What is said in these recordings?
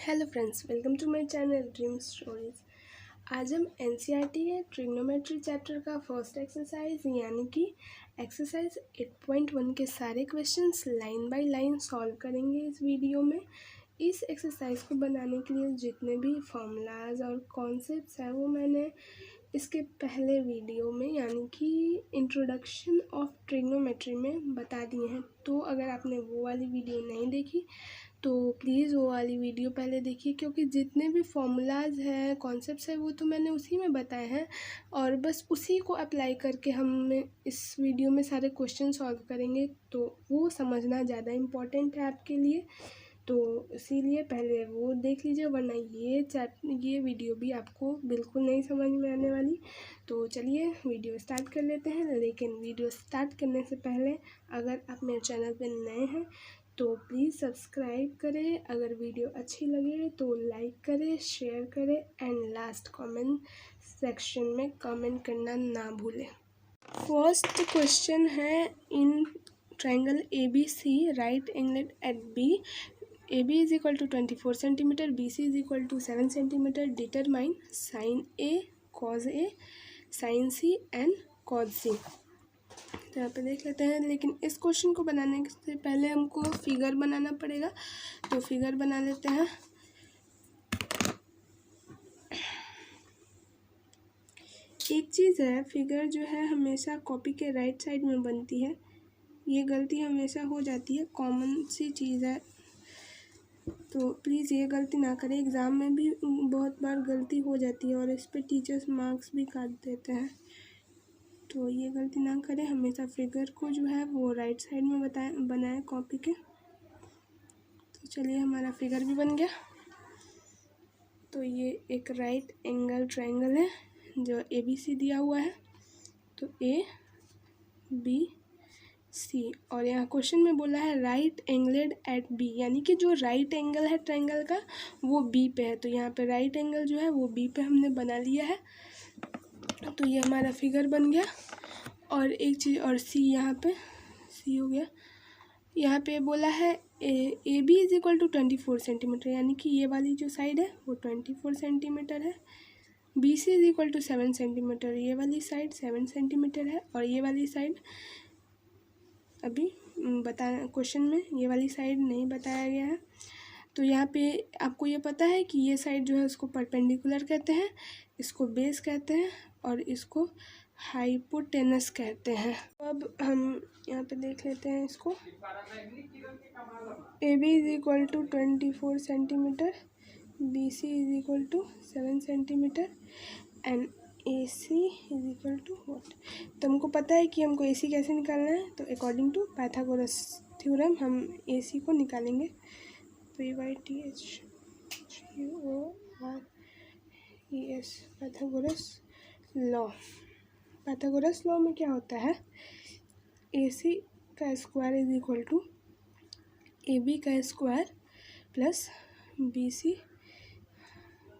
Hello friends, welcome to my channel dream stories. आज हम NCERT के ट्रिग्नोमेट्री चैप्टर का फर्स्ट एक्सरसाइज यानी कि एक्सरसाइज 8.1 के सारे questions line by line solve करेंगे इस वीडियो में। इस एक्सरसाइज को बनाने के लिए जितने भी फॉर्मूलाज और कॉन्सेप्ट्स हैं वो मैंने इसके पहले वीडियो में यानी कि इंट्रोडक्शन ऑफ ट्रिग्नोमेट्री में बता दिए हैं। तो अगर आपने वो वाली वीडियो नहीं देखी तो प्लीज़ वो वाली वीडियो पहले देखिए, क्योंकि जितने भी फॉर्मूलाज हैं कॉन्सेप्ट्स हैं वो तो मैंने उसी में बताए हैं और बस उसी को अप्लाई करके हम इस वीडियो में सारे क्वेश्चन सॉल्व करेंगे। तो वो समझना ज़्यादा इम्पॉर्टेंट है आपके लिए, तो इसीलिए पहले वो देख लीजिए, वरना ये वीडियो भी आपको बिल्कुल नहीं समझ में आने वाली। तो चलिए वीडियो स्टार्ट कर लेते हैं। लेकिन वीडियो स्टार्ट करने से पहले अगर आप मेरे चैनल पर नए हैं तो प्लीज़ सब्सक्राइब करें, अगर वीडियो अच्छी लगे तो लाइक करें, शेयर करें एंड लास्ट कमेंट सेक्शन में कमेंट करना ना भूलें। फर्स्ट क्वेश्चन है, in triangle ABC right angle at B, AB is equal to 24 centimeter, BC is equal to 7 centimeter, determine sin A, cos A, sin C and cos C। तो यहाँ पे देख लेते हैं, लेकिन इस क्वेश्चन को बनाने से पहले हमको फिगर बनाना पड़ेगा। तो फिगर बना लेते हैं। एक चीज़ है, फिगर जो है हमेशा कॉपी के राइट साइड में बनती है, ये गलती हमेशा हो जाती है, कॉमन सी चीज़ है, तो प्लीज़ ये गलती ना करें। एग्ज़ाम में भी बहुत बार गलती हो जाती है और इस पर टीचर्स मार्क्स भी काट देते हैं, तो ये गलती ना करें। हमेशा फिगर को जो है वो राइट साइड में बनाएं कॉपी के। तो चलिए, हमारा फिगर भी बन गया। तो ये एक राइट एंगल ट्रायंगल है जो ABC दिया हुआ है, तो ABC, और यहाँ क्वेश्चन में बोला है राइट एंगलेड एट B, यानी कि जो राइट एंगल है ट्रायंगल का वो B पे है। तो यहाँ पे राइट एंगल जो है वो B पे हमने बना लिया है, तो ये हमारा फिगर बन गया। और एक चीज़ और, C यहाँ पे C हो गया। यहाँ पे बोला है AB is equal to 24 centimetre, यानी कि ये वाली जो साइड है वो 24 सेंटीमीटर है। BC is equal to 7 centimetre, ये वाली साइड 7 सेंटीमीटर है, और ये वाली साइड अभी क्वेश्चन में ये वाली साइड नहीं बताया गया है। तो यहाँ पे आपको ये पता है कि ये साइड जो है उसको परपेंडिकुलर कहते हैं, इसको बेस कहते हैं और इसको हाइपोटेनस कहते हैं। अब हम यहाँ पे देख लेते हैं इसको। AB is equal to 24 centimetre, BC is equal to 7 centimetre and AC is equal to what. तो हमको पता है कि हमको AC कैसे निकालना है, तो अकॉर्डिंग टू पाइथागोरस थ्योरम हम AC को निकालेंगे। PYTH GORES, Pythagoras law. Pythagoras law में क्या होता है, AC का square is equal to AB का स्क्वायर प्लस BC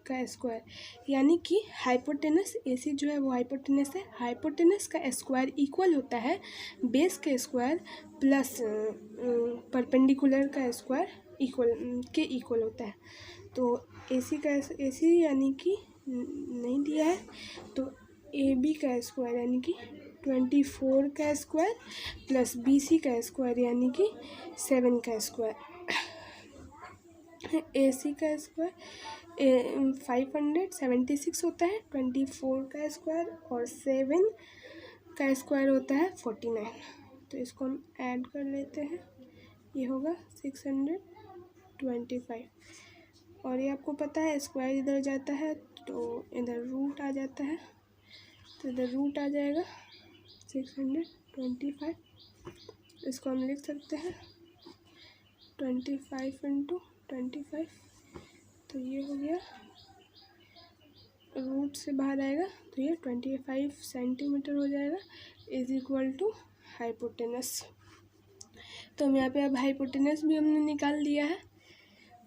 का स्क्वायर, यानी कि हाइपोटेनस AC जो है वो हाइपोटेनस है, हाइपोटेनस का स्क्वायर इक्वल होता है बेस के स्क्वायर प्लस परपेंडिकुलर का स्क्वायर इक्वल होता है। तो AC यानी कि नहीं दिया है, तो AB का स्क्वायर यानी कि 24 का स्क्वायर प्लस BC का स्क्वायर यानी कि 7 का स्क्वायर, AC का स्क्वायर 576 होता है, 24 का स्क्वायर और 7 का स्क्वायर होता है 49। तो इसको हम ऐड कर लेते हैं, ये होगा 625। और ये आपको पता है स्क्वायर इधर जाता है तो इधर रूट आ जाता है, तो इधर रूट आ जाएगा 625। इसको हम लिख सकते हैं 25 इंटू 25, तो ये हो गया, रूट से बाहर आएगा तो ये 25 सेंटीमीटर हो जाएगा इज इक्वल टू हाइपोटेनस। तो हम यहाँ पे अब हाइपोटेनस भी हमने निकाल लिया है।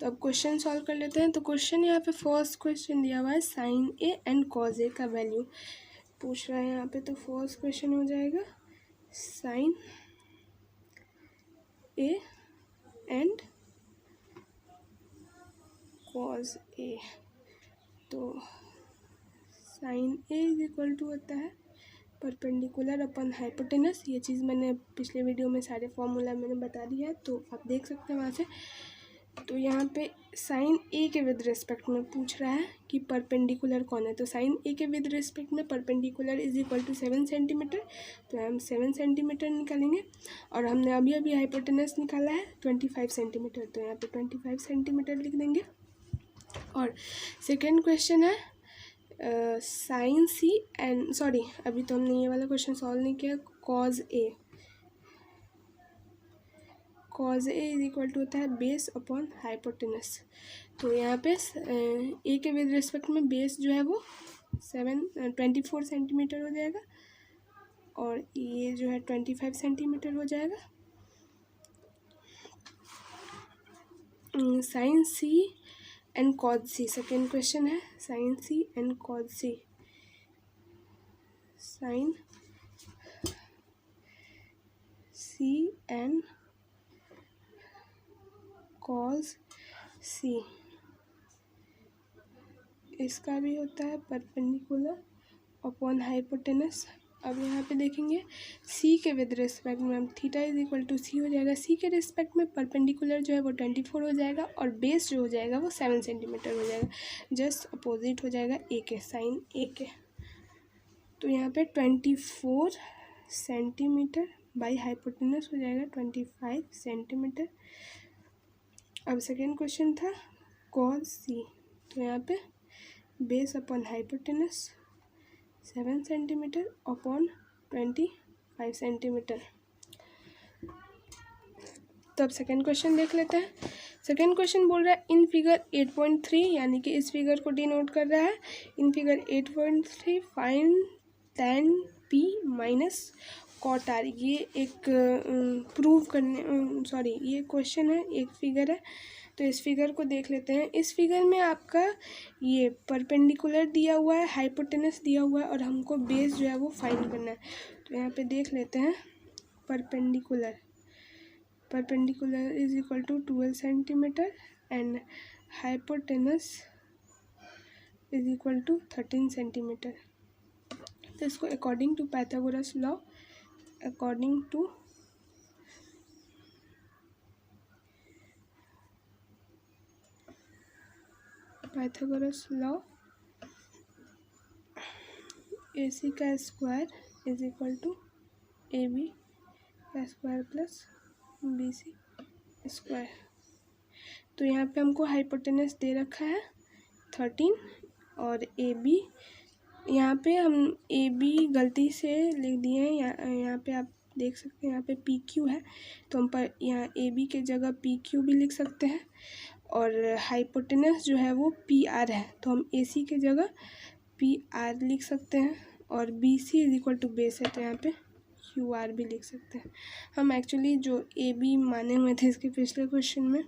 तो अब क्वेश्चन सॉल्व कर लेते हैं। तो क्वेश्चन यहाँ पे फर्स्ट क्वेश्चन दिया हुआ है sine A and cos A का वैल्यू पूछ रहा है यहाँ पे। तो फर्स्ट क्वेश्चन हो जाएगा sine A and cos A. तो sine A is equal to होता है परपेंडिकुलर अपन हाइपोटेनस। ये चीज़ मैंने पिछले वीडियो में सारे फॉर्मूला मैंने बता दिया है, तो आप देख सकते हैं वहाँ से। तो यहाँ पे साइन ए के विद रिस्पेक्ट में पूछ रहा है कि परपेंडिकुलर कौन है। तो साइन ए के विद रिस्पेक्ट में perpendicular is equal to 7 centimetre. तो हम 7 सेंटीमीटर निकालेंगे, और हमने अभी अभी हाइपोटेनस निकाला है 25 सेंटीमीटर। तो यहाँ पे 25 सेंटीमीटर लिख देंगे। और सेकेंड क्वेश्चन है साइन सी एंड सॉरी अभी तो हमने ये वाला क्वेश्चन सॉल्व नहीं किया। Cos A is equal to होता है बेस अपॉन हाइपोटेनस। तो यहाँ पे ए के विद रिस्पेक्ट में बेस जो है वो 24 सेंटीमीटर हो जाएगा, और ये जो है 25 सेंटीमीटर हो जाएगा। Sine C and cos C, second question है sine C and cos C. Sine C and cos C, इसका भी होता है परपेंडिकुलर अपॉन हाइपोटेनस। अब यहाँ पे देखेंगे सी के विद रिस्पेक्ट में थीटा इज इक्वल टू सी हो जाएगा। सी के रिस्पेक्ट में परपेंडिकुलर जो है वो 24 हो जाएगा, और बेस जो हो जाएगा वो 7 सेंटीमीटर हो जाएगा। जस्ट अपोजिट हो जाएगा ए के, साइन ए के। तो यहाँ पे 24 सेंटीमीटर बाई हाइपोटेनस हो जाएगा 25 सेंटीमीटर। अब सेकेंड क्वेश्चन था कॉज सी। तो यहाँ पे base upon hypotenuse 7 centimetre upon 25 centimetre. तो अब सेकेंड क्वेश्चन देख लेते हैं। सेकेंड क्वेश्चन बोल रहा है इन फिगर 8.3, यानी कि इस फिगर को डिनोट कर रहा है। In figure 8.3 find tan p minus cot R. ये एक प्रूव करने सॉरी ये क्वेश्चन है, एक फिगर है। तो इस फिगर को देख लेते हैं। इस फिगर में आपका ये परपेंडिकुलर दिया हुआ है, हाइपोटेनस दिया हुआ है, और हमको बेस जो है वो फाइंड करना है। तो यहाँ पे देख लेते हैं perpendicular is equal to 12 centimetre and hypotenuse is equal to 13 centimetre. तो इसको according to Pythagoras law, according to Pythagoras law AC का square is equal to AB का स्क्वायर प्लस BC स्क्वायर। तो यहाँ पे हमको हाइपोटेनस दे रखा है 13, और AB यहाँ पे हम AB गलती से लिख दिए हैं। यहाँ पे आप देख सकते हैं यहाँ पे PQ है, तो हम पर यहाँ AB के जगह PQ भी लिख सकते हैं, और हाइपोटेनस जो है वो PR है, तो हम AC के जगह PR लिख सकते हैं, और BC is equal to base है, तो यहाँ पे QR भी लिख सकते हैं। हम एक्चुअली जो AB माने हुए थे इसके पिछले क्वेश्चन में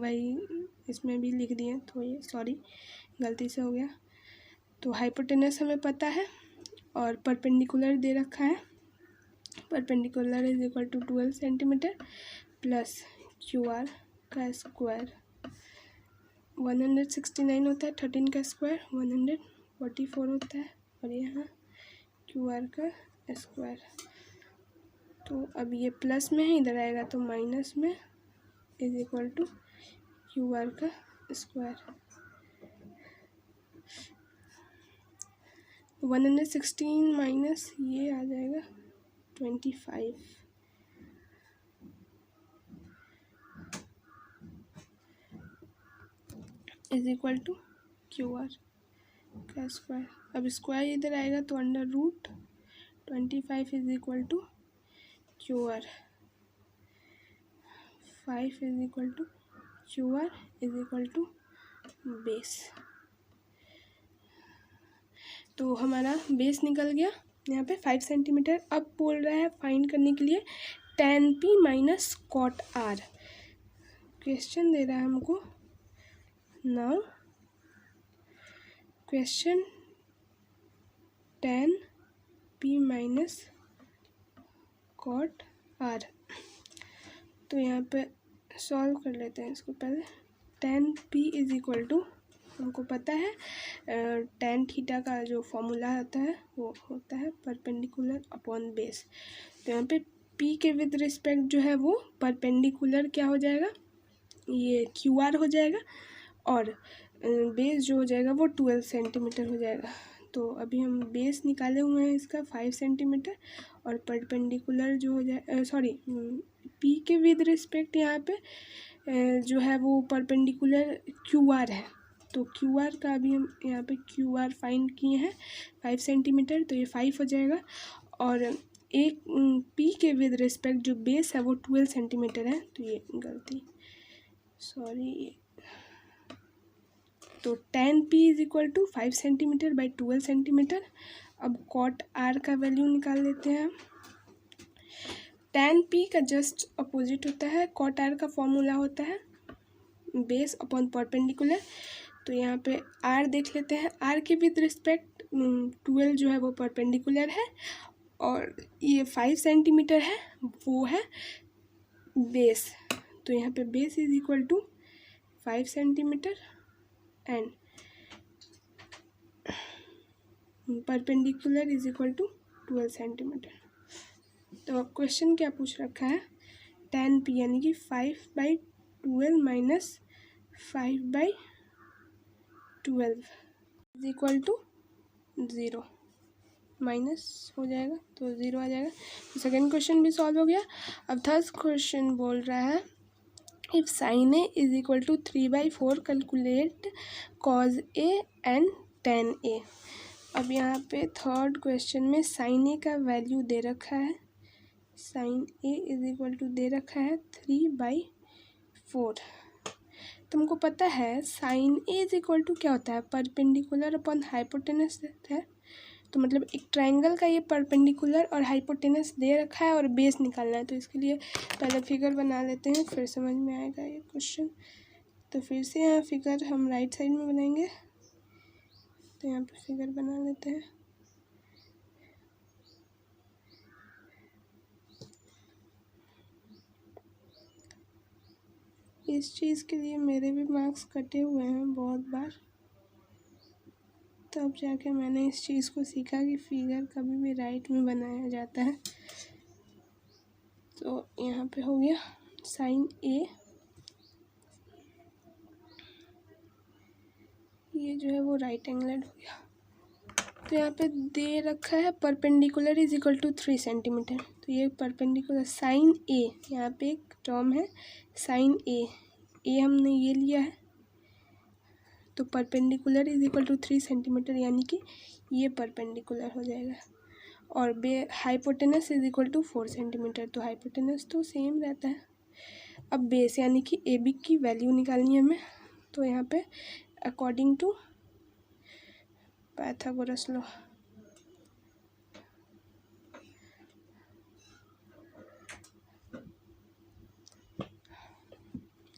वही इसमें भी लिख दिए, तो ये सॉरी गलती से हो गया। तो हाइपोटेनस हमें पता है, और परपेंडिकुलर दे रखा है। Perpendicular is equal to 12 centimetre plus QR का स्क्वायर 169 होता है, 13 का स्क्वायर 144 होता है, और यहाँ QR का स्क्वायर। तो अब ये प्लस में है, इधर आएगा तो माइनस में, इज इक्वल टू QR का स्क्वायर। 116 माइनस ये आ जाएगा 25 इज इक्वल टू QR का स्क्वायर। अब स्क्वायर इधर आएगा तो under root 25 is equal to QR 5 is equal to QR is equal to base. तो हमारा बेस निकल गया यहाँ पे 5 सेंटीमीटर। अब बोल रहा है फाइंड करने के लिए tan P minus cot R। Question दे रहा है हमको। Now question tan P minus cot R। तो यहाँ पे सॉल्व कर लेते हैं इसको पहले। tan p is equal to, हमको पता है tan थीटा का जो फॉर्मूला होता है वो होता है परपेंडिकुलर अपॉन बेस। तो यहाँ पे p के विद रिस्पेक्ट जो है वो परपेंडिकुलर क्या हो जाएगा, ये QR हो जाएगा, और बेस जो हो जाएगा वो 12 सेंटीमीटर हो जाएगा। तो अभी हम बेस निकाले हुए हैं इसका 5 सेंटीमीटर, और परपेंडिकुलर जो हो जाए p के विद रिस्पेक्ट यहाँ पे जो है वो परपेंडिकुलर QR है। तो QR का अभी हम यहाँ पे QR फाइंड किए हैं 5 सेंटीमीटर, तो ये 5 हो जाएगा। और एक p के विद रिस्पेक्ट जो बेस है वो 12 सेंटीमीटर है, तो ये गलती, सॉरी। तो tan p is equal to 5 centimetre by 12 centimetre. अब cot r का वैल्यू निकाल लेते हैं। tan p का जस्ट अपोजिट होता है, cot r का फॉर्मूला होता है बेस अपॉन परपेंडिकुलर। तो यहाँ पे r देख लेते हैं, r के विद रिस्पेक्ट 12 जो है वो परपेंडिकुलर है, और ये 5 सेंटीमीटर है वो है बेस। तो यहाँ पे base is equal to 5 centimetre and perpendicular is equal to 12 centimetre. तो क्वेश्चन क्या पूछ रखा है, tan p यानी कि 5/12 minus 5/12 is equal to 0, minus हो जाएगा तो 0 आ जाएगा। तो सेकेंड क्वेश्चन भी सॉल्व हो गया। अब थर्ड क्वेश्चन बोल रहा है if sin a is equal to 3/4 calculate cos a and tan a। अब यहाँ पे थर्ड क्वेश्चन में sin a का वैल्यू दे रखा है, sin a is equal to दे रखा है 3/4। तुमको पता है sin a is equal to क्या होता है, परपेंडिकुलर अपॉन हाइपोटेनस है। तो मतलब एक ट्रायंगल का ये परपेंडिकुलर और हाइपोटेनस दे रखा है और बेस निकालना है। तो इसके लिए पहले फिगर बना लेते हैं, फिर समझ में आएगा ये क्वेश्चन। तो फिर से यहाँ फिगर हम राइट साइड में बनाएंगे। तो यहाँ पे फिगर बना लेते हैं। इस चीज़ के लिए मेरे भी मार्क्स कटे हुए हैं बहुत बार, तब जाके मैंने इस चीज़ को सीखा कि फिगर कभी भी राइट में बनाया जाता है। तो यहाँ पे हो गया sin a, ये जो है वो राइट एंगलेड हो गया। तो यहाँ पे दे रखा है perpendicular is equal to 3 centimetre. तो ये परपेंडिकुलर sin a, यहाँ पे एक टर्म है sin a हमने ये लिया है, तो perpendicular is equal to 3 centimetre यानी कि ये परपेंडिकुलर हो जाएगा। और hypotenuse is equal to 4 centimetre, तो हाइपोटेनस तो सेम रहता है। अब बेस यानी कि ए बी की वैल्यू निकालनी है हमें। तो यहाँ पे अकॉर्डिंग टू पाइथागोरस लॉ,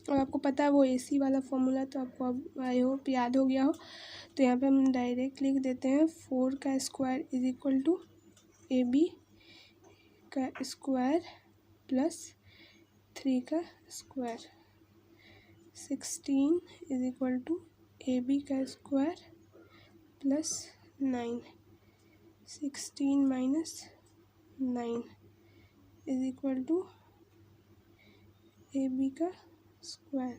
और आपको पता है वो AC वाला फॉर्मूला, तो आपको अब आई होप याद हो गया हो। तो यहाँ पे हम डायरेक्ट लिख देते हैं 4 का square is equal to AB का स्क्वायर प्लस 3 का square, 16 is equal to AB का square plus 9, 16 minus 9 is equal to AB का स्क्वायर,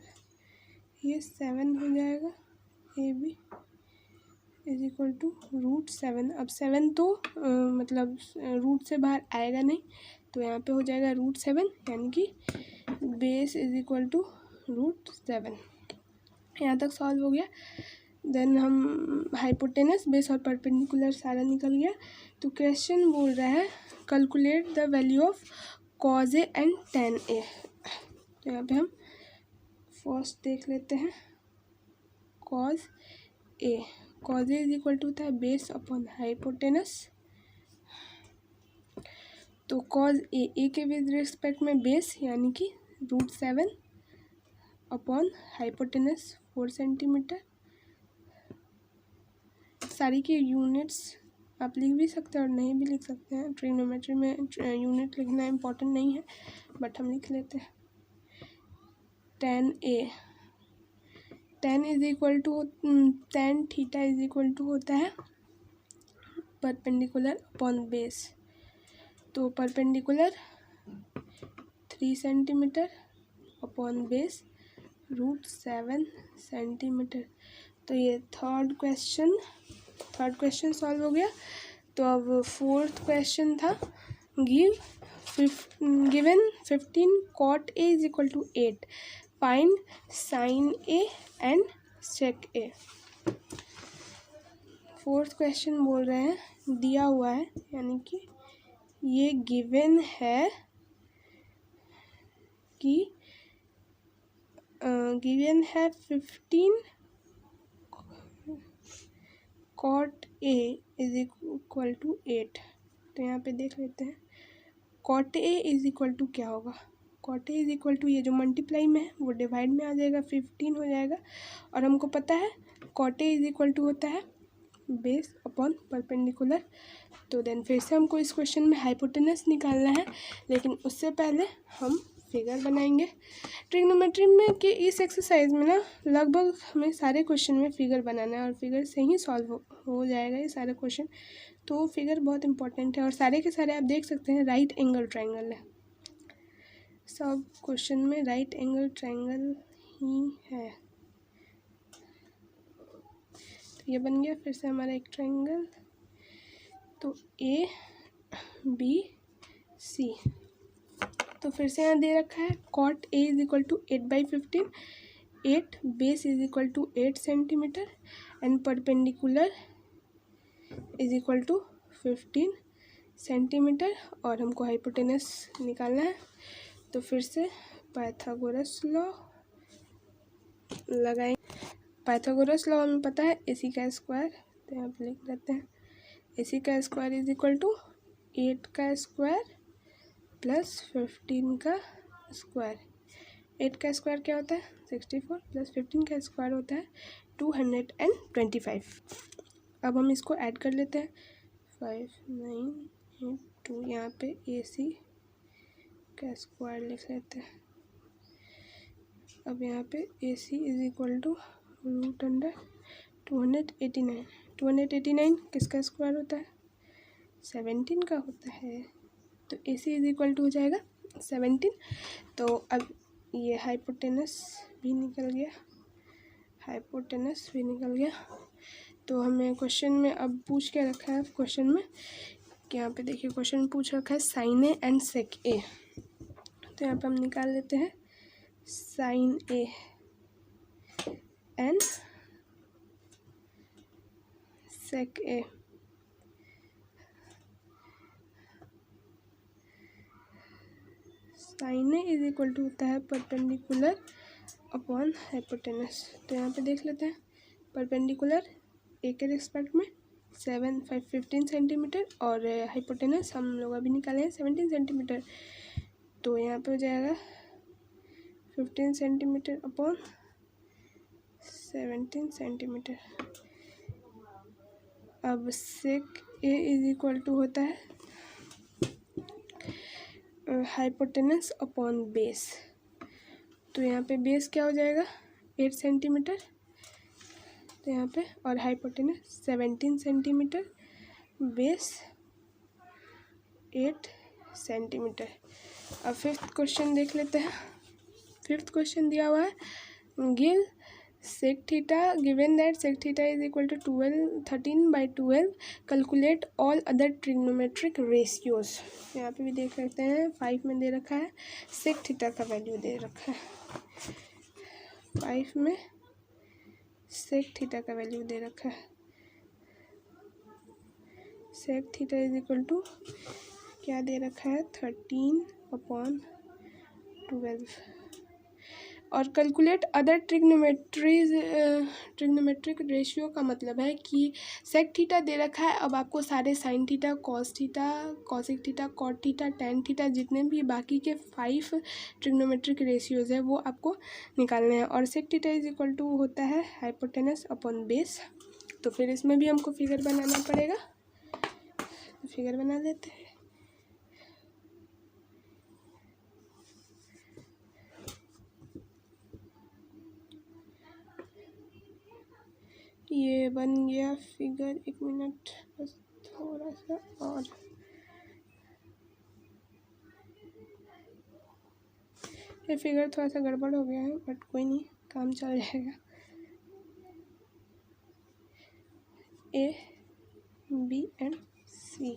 ये 7 हो जाएगा। AB is equal to √7। अब 7 तो मतलब रूट से बाहर आएगा नहीं, तो यहाँ पे हो जाएगा √7 यानी कि बेस इज इक्वल टू √7। यहाँ तक सॉल्व हो गया। देन हम हाइपोटेनस, बेस और परपेंडिकुलर सारा निकल गया। तो क्वेश्चन बोल रहा है calculate the value of cos a and tan a। तो यहाँ पे हम फर्स्ट देख लेते हैं cos a is equal to होता है बेस अपॉन हाइपोटेनस। तो cos a के विद रिस्पेक्ट में बेस यानी कि √7 अपॉन हाइपोटेनस 4 सेंटीमीटर। सारी की यूनिट्स आप लिख भी सकते हैं और नहीं भी लिख सकते हैं, ट्रिग्नोमेट्री में यूनिट लिखना इम्पोर्टेंट नहीं है, बट हम लिख लेते हैं tan a tan is equal to tan theta is equal to होता है परपेंडिकुलर अपॉन बेस। तो perpendicular 3 centimetre upon base √7 centimetre. तो ये थर्ड क्वेश्चन सॉल्व हो गया। तो अब फोर्थ क्वेश्चन था given 15 cot A is equal to 8, find sin A and sec A। Fourth question बोल रहे हैं दिया हुआ है, यानी कि ये गिवन है कि गिवन है 15 cot A is equal to 8। तो यहाँ पे देख लेते हैं cot A is equal to क्या होगा। cot A is equal to ये जो मल्टीप्लाई में है वो डिवाइड में आ जाएगा, 15 हो जाएगा। और हमको पता है cot A is equal to होता है बेस अपॉन परपेंडिकुलर। तो देन फिर से हमको इस क्वेश्चन में हाइपोटेनस निकालना है, लेकिन उससे पहले हम फिगर बनाएंगे। ट्रिग्नोमेट्री में कि इस एक्सरसाइज में ना लगभग हमें सारे क्वेश्चन में फिगर बनाना है और फिगर से ही सॉल्व हो जाएगा ये सारे क्वेश्चन। तो फिगर बहुत इंपॉर्टेंट है और सारे के सारे आप देख सकते हैं राइट एंगल ट्रायंगल है, सब क्वेश्चन में राइट एंगल ट्रायंगल ही है। तो ये बन गया फिर से हमारा एक ट्रायंगल। तो ABC। तो फिर से यहाँ दे रखा है cot A is equal to 8/15, 8 base is equal to 8 centimetre and perpendicular is equal to 15 centimetre. और हमको हाइपोटेनस निकालना है। तो फिर से पाइथागोरस लॉ लगाएं। पाइथागोरस लॉ हमें पता है AC का स्क्वायर, तो यहाँ पे लिख देते हैं AC का स्क्वायर इज इक्वल टू 8 का स्क्वायर प्लस 15 का स्क्वायर। 8 का स्क्वायर क्या होता है 64 प्लस 15 का स्क्वायर होता है 225। अब हम इसको ऐड कर लेते हैं 5 9 8 2। यहाँ पे AC का स्क्वायर लिख लेते हैं। अब यहाँ पे AC इज इक्वल टू √289। 289 किसका स्क्वायर होता है 17 का होता है। तो AC इज इक्वल टू हो जाएगा 17। तो अब ये हाइपोटेनस भी निकल गया। तो हमें क्वेश्चन में अब पूछ के रखा है क्वेश्चन में कि यहाँ पे देखिए क्वेश्चन पूछ रखा है sin A and sec A। तो यहाँ पे हम निकाल लेते हैं sin A and sec A। sin A is equal to होता है परपेंडिकुलर अपॉन हाइपोटेनस। तो यहाँ पे देख लेते हैं परपेंडिकुलर A के रिस्पेक्ट में 15 सेंटीमीटर और हाइपोटेनस हम लोग अभी निकाले हैं 17 सेंटीमीटर। तो यहाँ पे हो जाएगा 15 सेंटीमीटर अपॉन 17 सेंटीमीटर। अब sec A is equal to होता है हाइपोटेनस अपॉन बेस। तो यहाँ पे बेस क्या हो जाएगा 8 सेंटीमीटर, तो यहाँ पे और हाइपोटेनस 17 सेंटीमीटर, बेस 8 सेंटीमीटर। अब फिफ्थ क्वेश्चन देख लेते हैं। फिफ्थ क्वेश्चन दिया हुआ है give sec theta given that sec theta is equal to 13/12 calculate all other trigonometric ratios. यहाँ पे भी देख सकते हैं 5 में दे रखा है sec थीटा का वैल्यू दे रखा है 5 में sec थीटा का वैल्यू दे रखा है। sec theta is equal to क्या दे रखा है 13/12 और कैलकुलेट अदर ट्रिग्नोमेट्रिक रेशियो का मतलब है कि sec थीटा दे रखा है। अब आपको सारे sin theta cos theta cosec theta cot theta tan theta जितने भी बाकी के 5 ट्रिग्नोमेट्रिक रेशियोज है वो आपको निकालने हैं। और sec theta is equal to होता है हाइपोटेनस अपॉन बेस। तो फिर इसमें भी हमको फिगर बनाना पड़ेगा, तो फिगर बना लेते हैं। ये बन गया फिगर। 1 मिनट बस थोड़ा सा और। ये फिगर थोड़ा सा गड़बड़ हो गया है बट कोई नहीं, काम चल जाएगा। A, B and C।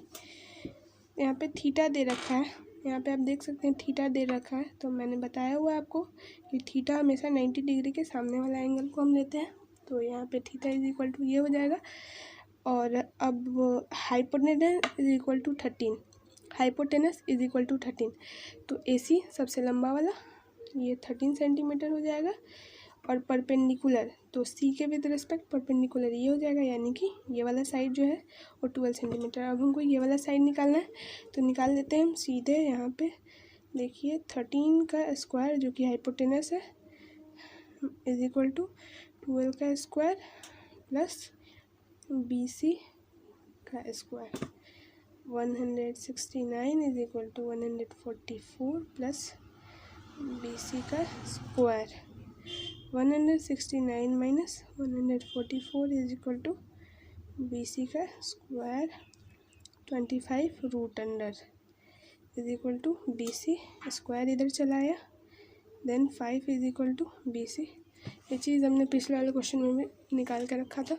यहाँ पे थीटा दे रखा है, यहाँ पे आप देख सकते हैं थीटा दे रखा है। तो मैंने बताया हुआ है आपको कि थीटा हमेशा 90 डिग्री के सामने वाला एंगल को हम लेते हैं। तो यहाँ पे थीटा इज इक्वल टू ये हो जाएगा। और अब hypotenuse is equal to 13, hypotenuse is equal to 13। तो AC सबसे लंबा वाला ये 13 सेंटीमीटर हो जाएगा। और परपेंडिकुलर तो C के विद रिस्पेक्ट परपेंडिकुलर ये हो जाएगा, यानी कि ये वाला साइड जो है वो 12 सेंटीमीटर। अब हमको ये वाला साइड निकालना है, तो निकाल लेते हैं हम सीधे। यहाँ पे देखिए 13 का स्क्वायर जो कि हाइपोटेनस है इज इक्वल टू 12 का स्क्वायर प्लस BC का square. 169 is equal to 144 plus BC का square. 169 minus 144 is equal to BC का square 25 root under is equal to BC square इधर चला आया, then 5 is equal to BC। ये चीज़ हमने पिछले वाले क्वेश्चन में भी निकाल कर रखा था।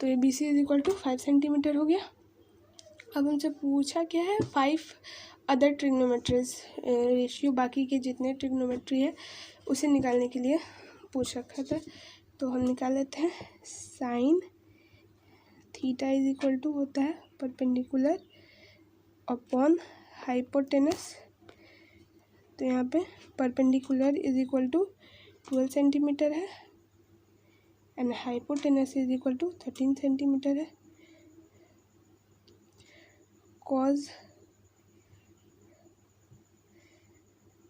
तो ये BC is equal to 5 centimetre हो गया। अब हमसे पूछा क्या है 5 अदर ट्रिग्नोमेट्रीज, रेशियो बाकी के जितने ट्रिग्नोमेट्री है उसे निकालने के लिए पूछ रखा था। तो हम निकाल लेते हैं। Sine theta is equal to होता है परपेंडिकुलर अपॉन हाइपोटेनस। तो यहाँ पे perpendicular is equal to 12 centimetre है and hypotenuse is equal to 13 centimetre है। Cos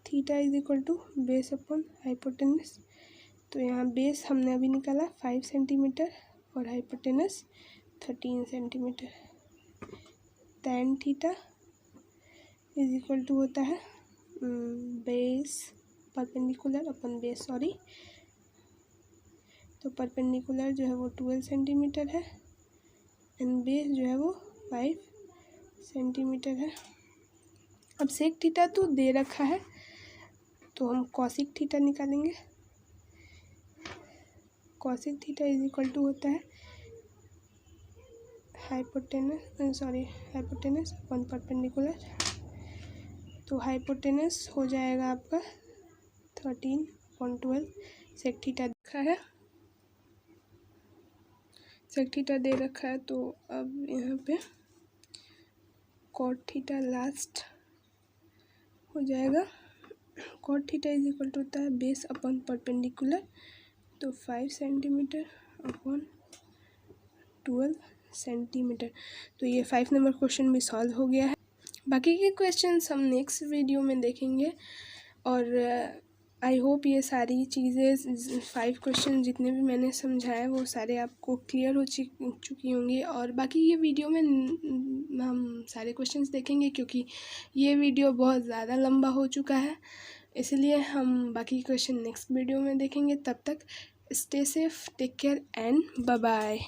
theta is equal to base upon hypotenuse. तो यहाँ बेस हमने अभी निकाला 5 सेंटीमीटर और hypotenuse 13 centimetre. Tan theta is equal to होता है base perpendicular upon base sorry. तो परपेंडिकुलर जो है वो 12 सेंटीमीटर है एंड बेस जो है वो 5 सेंटीमीटर है। अब सेक थीटा तो दे रखा है, तो हम कॉसिक थीटा निकालेंगे। Cosec theta is equal to होता है हाइपोटेनस अपन परपेंडिकुलर। तो हाइपोटेनस हो जाएगा आपका 13/12। सेक थीटा रखा है, सेक थीटा दे रखा है। तो अब यहाँ पे कॉट थीटा लास्ट हो जाएगा। Cot theta is equal to होता है बेस अपॉन परपेंडिकुलर। तो 5 सेंटीमीटर अपॉन 12 सेंटीमीटर। तो ये 5 नंबर क्वेश्चन भी सॉल्व हो गया है। बाकी के क्वेश्चंस हम नेक्स्ट वीडियो में देखेंगे। और आई होप ये सारी चीज़ें 5 क्वेश्चन जितने भी मैंने समझाए वो सारे आपको क्लियर हो चुकी होंगी। और बाकी ये वीडियो में हम सारे क्वेश्चंस देखेंगे, क्योंकि ये वीडियो बहुत ज़्यादा लंबा हो चुका है, इसलिए हम बाकी क्वेश्चन नेक्स्ट वीडियो में देखेंगे। तब तक stay safe, take care and bye bye.